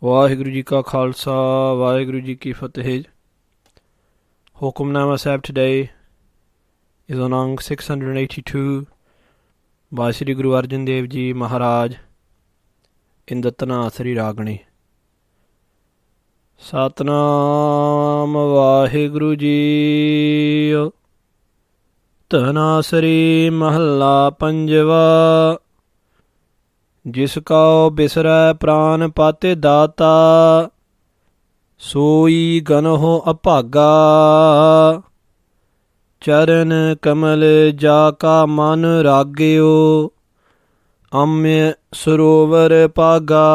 ਵਾਹਿਗੁਰੂ ਜੀ ਕਾ ਖਾਲਸਾ ਵਾਹਿਗੁਰੂ ਜੀ ਕੀ ਫਤਿਹ. Hukamnama Sahib today is on Ang 682 by Sri Guru Arjan Dev Ji Maharaj in the DHANAASAREE Ragani. Satnam Vaheguru Ji. DHANAASAREE Mahalla Panjava. जिस काओ बिसरै प्राण पाते दाता, सोई गनहो अभागा. चरण कमल जाका मन राग्यो, अम्य सरोवर पागा.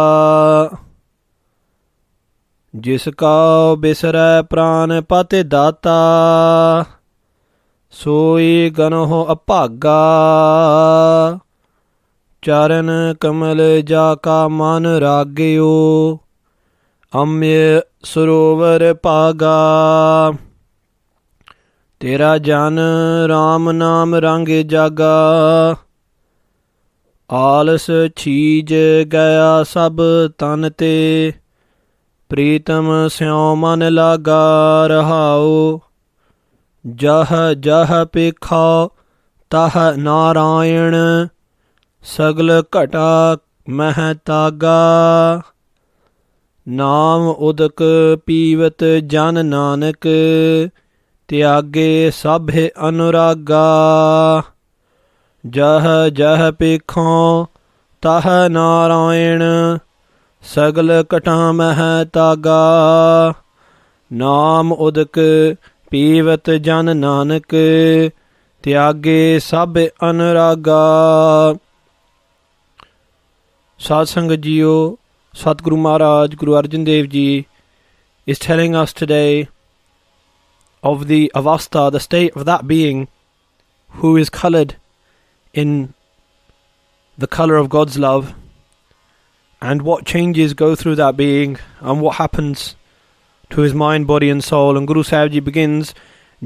जिस काओ बिसरै प्राण पाते दाता, सोई गनहो अभागा. चरण कमल जाका मन राग्यो, अम्य सरोवर पागा. तेरा जन राम नाम रंग जागा, आलस छीज गया सब तन ते. प्रीतम स्यों मन लागा रहाओ, जह जह पेखा तह नारायण. सगल घटा मह तागा, नाम उदक पीवत जन नानक. त्यागे सभे अनुरागा, जह जह पेखों तह नारायण. सगल घटा मह तागा, नाम उदक पीवत जन नानक. त्यागे सभे अनुरागा. Sad Sangat Jiyo, Satguru Maharaj, Guru Arjan Dev Ji is telling us today of the avastha, the state of that being who is coloured in the colour of God's love, and what changes go through that being and what happens to his mind, body and soul. And Guru Sahib Ji begins,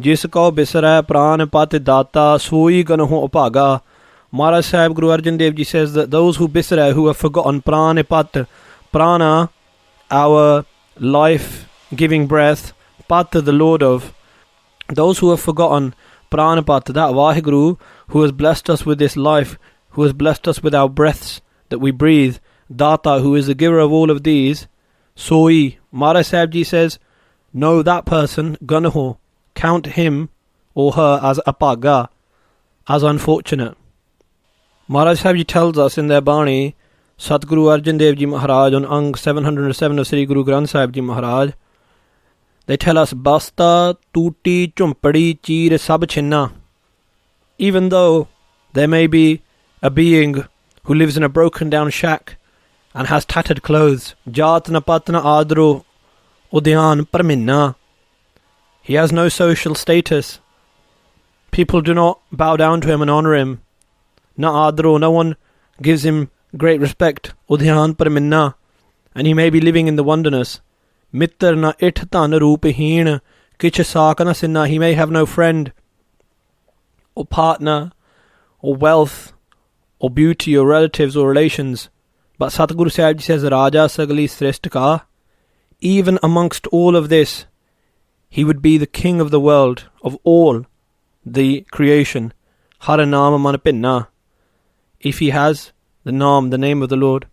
Jis ko bisare pran pat data, soi ganaho upaga. Maharaj Sahib, Guru Arjan Dev Ji says that those who bisra, who have forgotten pranipat, prana, our life-giving breath, pat, the Lord of, those who have forgotten pranipat, that Vaheguru who has blessed us with this life, who has blessed us with our breaths that we breathe, Data, who is the giver of all of these, Soi, Maharaj Sahib Ji says, know that person, Ganaho, count him or her as apaga, as unfortunate. Maharaj Sahib Ji tells us in their Bani, Satguru Arjan Dev Ji Maharaj on Ang 707 of Sri Guru Granth Sahib Ji Maharaj, they tell us, Basta, Tuti, Chumpadi, Cheer, Sab Chinna. Even though there may be a being who lives in a broken down shack and has tattered clothes, Jatna Patna Adro, Udyan Parminna, he has no social status. People do not bow down to him and honour him. Na adro, no one gives him great respect. Udhyan par minna, and he may be living in the wilderness. Mittar na it tan roopaheen, kich saak na sinna, he may have no friend, or partner, or wealth, or beauty, or relatives, or relations. But Satguru Sahib Ji says, Raja Sagli Sreshth ka, even amongst all of this, he would be the king of the world, of all the creation. Haranama manapinna, if he has the Naam, the name of the Lord.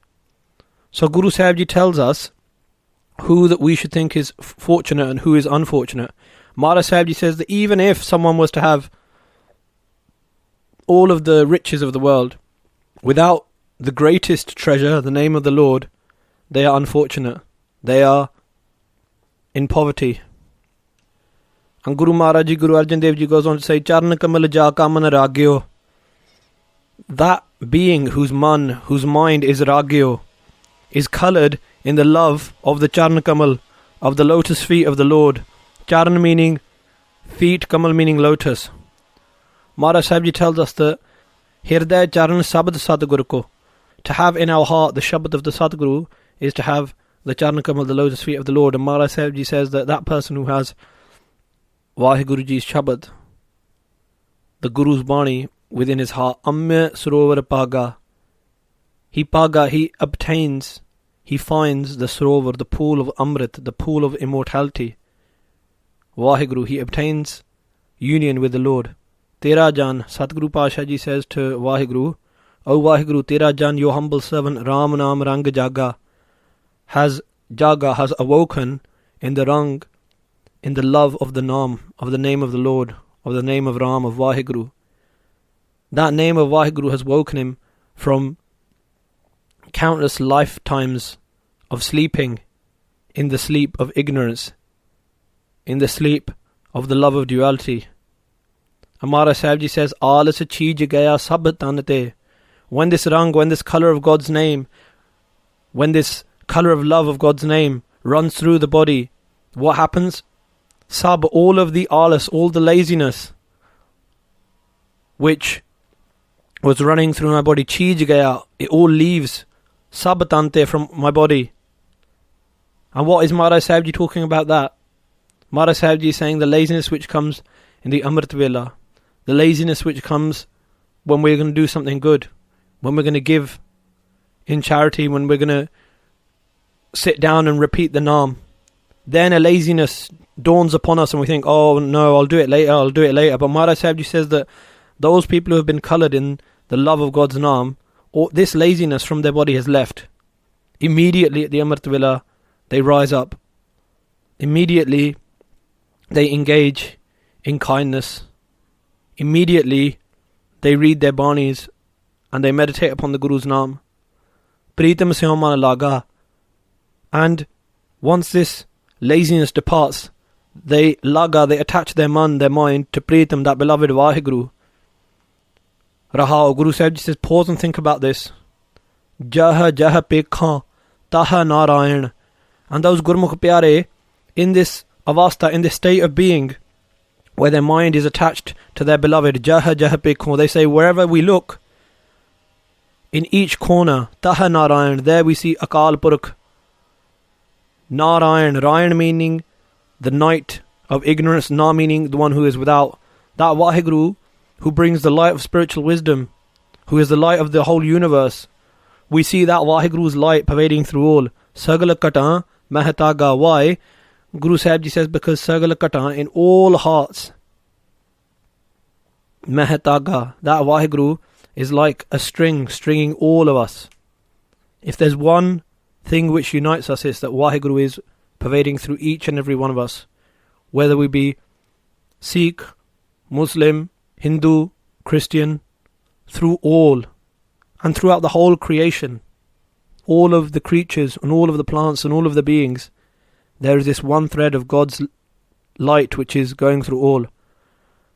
So Guru Sahib Ji tells us who that we should think is fortunate and who is unfortunate. Maharaj Sahib Ji says that even if someone was to have all of the riches of the world, without the greatest treasure, the name of the Lord, they are unfortunate. They are in poverty. And Guru Maharaj Ji, Guru Arjan Dev Ji goes on to say, Charan kamal ja kaman ragyo. That being whose mind is ragyo, is coloured in the love of the Charan Kamal, of the lotus feet of the Lord. Charan meaning feet, Kamal meaning lotus. Maharaj Sahib Ji tells us that Hirday Charan Sabad Satguru ko, to have in our heart the Shabad of the Satguru is to have the Charan Kamal, the lotus feet of the Lord. And Maharaj Sahib Ji says that that person who has Vaheguru Ji's Shabad, the Guru's Bani within his heart, Amya Sarovar Paga, he obtains he finds the sarovar, the pool of Amrit, the pool of immortality. Waheguru, he obtains union with the Lord. Tera Jan, Satguru Pasha Ji says to Waheguru, O Waheguru, Tera Jan, your humble servant, Ram Naam Rang Jaga, has awoken in the Rang, in the love of the Naam, of the name of the Lord, of the name of Ram, of Waheguru. That name of Waheguru has woken him from countless lifetimes of sleeping in the sleep of ignorance, in the sleep of the love of duality. Amara Sahib Ji says, Alas cheej gaya sab tanate. When this rang, when this colour of God's name, when this colour of love of God's name runs through the body, what happens? Sab, all of the alas, all the laziness which was running through my body, cheej gaya, it all leaves, sab tante, from my body. And what is Maharaj Sahib Ji talking about that? Maharaj Sahib Ji is saying the laziness which comes in the Amrit Vela, the laziness which comes when we're going to do something good, when we're going to give in charity, when we're going to sit down and repeat the Naam. Then a laziness dawns upon us and we think, oh no, I'll do it later. But Maharaj Sahib Ji says that those people who have been coloured in the love of God's Naam, or this laziness from their body has left. Immediately at the Amrit Vela, they rise up. Immediately they engage in kindness. Immediately they read their banis and they meditate upon the Guru's Naam. Pritam se man laga. And once this laziness departs, they attach their mind to Pritam, that beloved Vaheguru. Rahao, Guru Sahib Ji says, pause and think about this. Jaha pekha taha narayan. And those Gurmukh Pyare, in this avastha, in this state of being, where their mind is attached to their beloved, Jaha pekha, they say, wherever we look, in each corner, taha narayan, there we see Akal Purakh. Narayan, Rayan meaning the night of ignorance, Na meaning the one who is without. That Vaheguru, who brings the light of spiritual wisdom, who is the light of the whole universe. We see that Vaheguru's light pervading through all. Sagala Katan Mahataga. Why? Guru Sahib Ji says, because Sagala Katan, in all hearts, Mahataga, that Vaheguru is like a string, stringing all of us. If there's one thing which unites us, it's that Vaheguru is pervading through each and every one of us. Whether we be Sikh, Muslim, Hindu, Christian, through all, and throughout the whole creation, all of the creatures and all of the plants and all of the beings, there is this one thread of God's light which is going through all.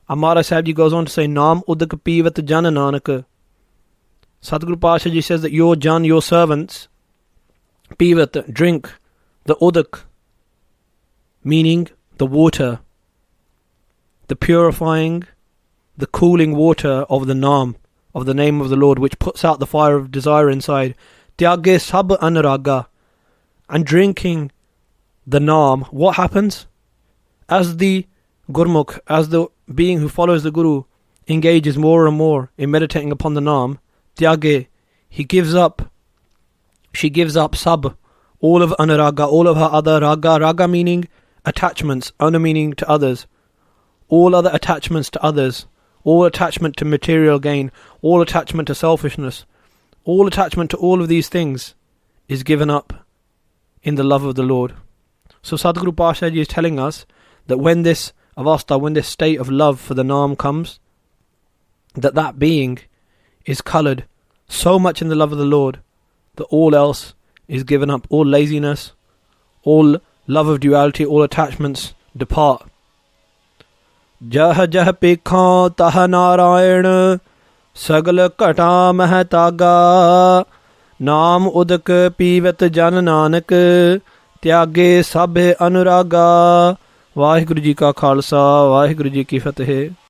Amara Sahib Ji goes on to say, Naam udak pivat jan Nanak. Satguru Pasha Ji says that your jan, your servants, pivat, drink, the udak, meaning the water, the purifying, the cooling water of the Naam, of the name of the Lord, which puts out the fire of desire inside. Tyage sab anuraga. And drinking the Naam, what happens? As the Gurmukh, as the being who follows the Guru, engages more and more in meditating upon the Naam, Tyage, he gives up, she gives up sab, all of anuraga, all of her other raga, raga meaning attachments, ana meaning to others, all other attachments to others, all attachment to material gain, all attachment to selfishness, all attachment to all of these things is given up in the love of the Lord. So Sadhguru Pasha Ji is telling us that when this avastha, when this state of love for the Naam comes, that being is coloured so much in the love of the Lord that all else is given up, all laziness, all love of duality, all attachments depart. Jah pekha taha narayan, sagal kata mahataga, Naam udak pivat jan Nanak, tyage sabhe anuraga. Vaheguru Ji ka Khalsa, Vaheguru Ji ki Fateh.